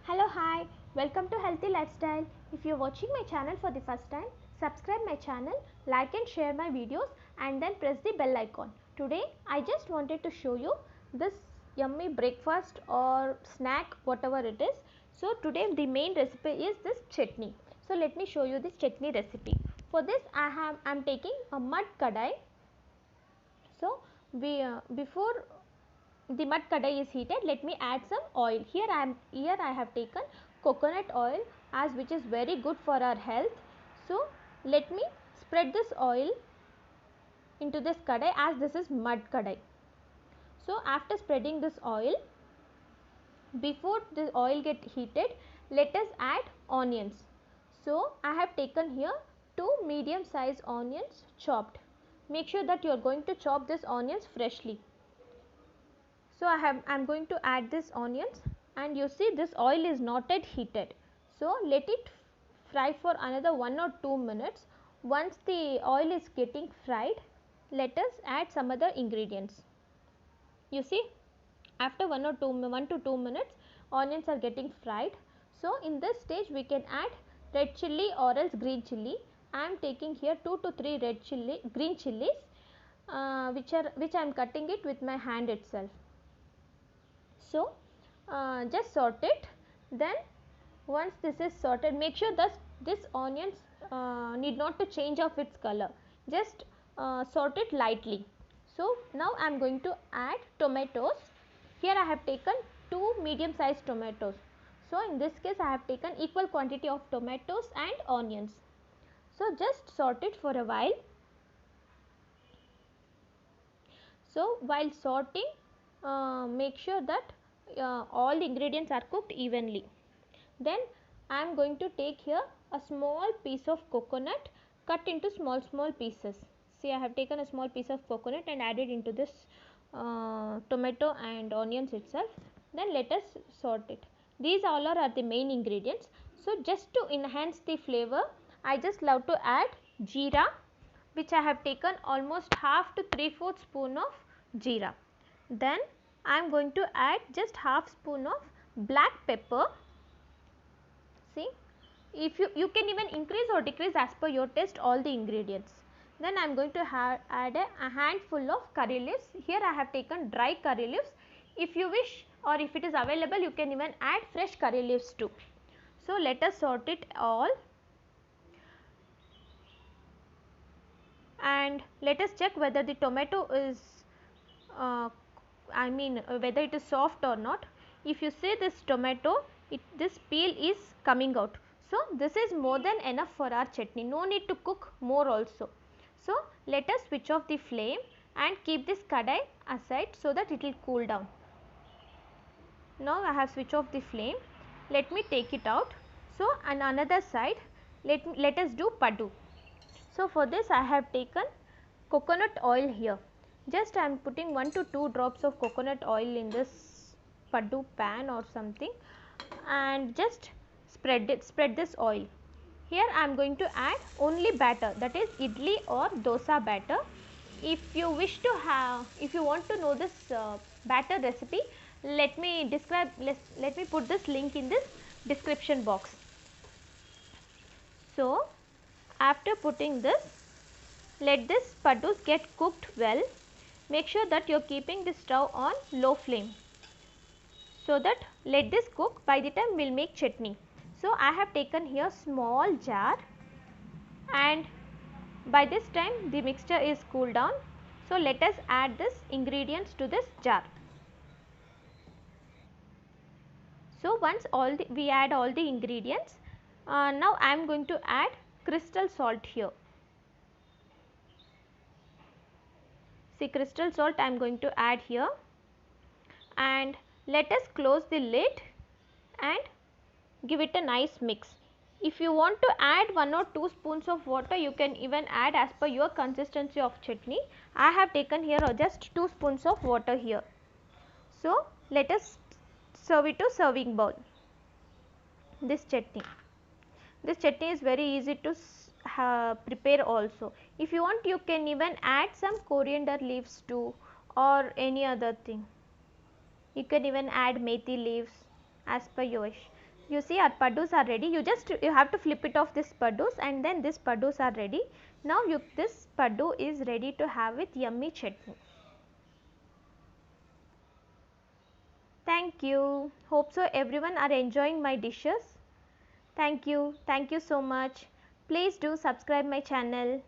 Hello, hi, welcome to Healthy Lifestyle. If you are watching my channel for the first time, subscribe my channel, like and share my videos and then press the bell icon. Today I just wanted to show you this yummy breakfast or snack, whatever it is. So today the main recipe is this chutney. So let me show you this chutney recipe. For this I am taking a mud kadai. So before the mud kadai is heated, let me add some oil. Here I have taken coconut oil, as which is very good for our health. So let me spread this oil into this kadai, as this is mud kadai. So after spreading this oil, before the oil get heated, let us add onions. So I have taken here 2 medium size onions chopped. Make sure that you are going to chop this onions freshly. So I am going to add this onions, and you see this oil is not yet heated. So let it fry for another 1 or 2 minutes. Once the oil is getting fried, let us add some other ingredients. You see, after 1 to 2 minutes, onions are getting fried. So in this stage we can add red chilli or else green chilli. I am taking here 2 to 3 green chillis, which I am cutting it with my hand itself. So just sort it. Then once this is sorted, make sure that this onions need not to change of its color, just sort it lightly. So now I am going to add tomatoes. Here I have taken 2 medium sized tomatoes. So in this case I have taken equal quantity of tomatoes and onions. So just sort it for a while. So while sorting, make sure that all the ingredients are cooked evenly. Then I am going to take here a small piece of coconut cut into small pieces. See, I have taken a small piece of coconut and added into this tomato and onions itself. Then let us sort it. These all are the main ingredients. So just to enhance the flavor, I just love to add jeera, which I have taken almost half to 3/4 spoon of jeera. Then I am going to add just half spoon of black pepper. See, if you can even increase or decrease as per your taste all the ingredients. Then I am going to add a handful of curry leaves. Here I have taken dry curry leaves. If you wish, or if it is available, you can even add fresh curry leaves too. So let us sort it all, and let us check whether the tomato is whether it is soft or not. If you see this tomato, this peel is coming out. So this is more than enough for our chutney, no need to cook more also. So let us switch off the flame and keep this kadai aside so that it will cool down. Now I have switched off the flame. Let me take it out. So on another side, let us do paddu. So for this I have taken coconut oil here. Just I am putting 1 to 2 drops of coconut oil in this paddu pan or something, and just spread this oil. Here I am going to add only batter, that is idli or dosa batter. If you wish to if you want to know this batter recipe, let me put this link in this description box. So after putting this, let this paddus get cooked well. Make sure that you are keeping the stove on low flame, so that let this cook. By the time we will make chutney. So I have taken here small jar, and by this time the mixture is cooled down. So let us add this ingredients to this jar. So once we add all the ingredients, now I am going to add crystal salt here. See, crystal salt I am going to add here, and let us close the lid and give it a nice mix. If you want to add 1 or 2 spoons of water, you can even add as per your consistency of chutney. I have taken here just 2 spoons of water here. So let us serve it to serving bowl. This chutney is very easy to prepare also. If you want, you can even add some coriander leaves too, or any other thing. You can even add methi leaves as per your wish. You see our paddus are ready. You have to flip it off this paddus, and then this paddus are ready. Now this paddu is ready to have with yummy chutney. Thank you. Hope so everyone are enjoying my dishes. Thank you. Thank you so much. Please do subscribe my channel.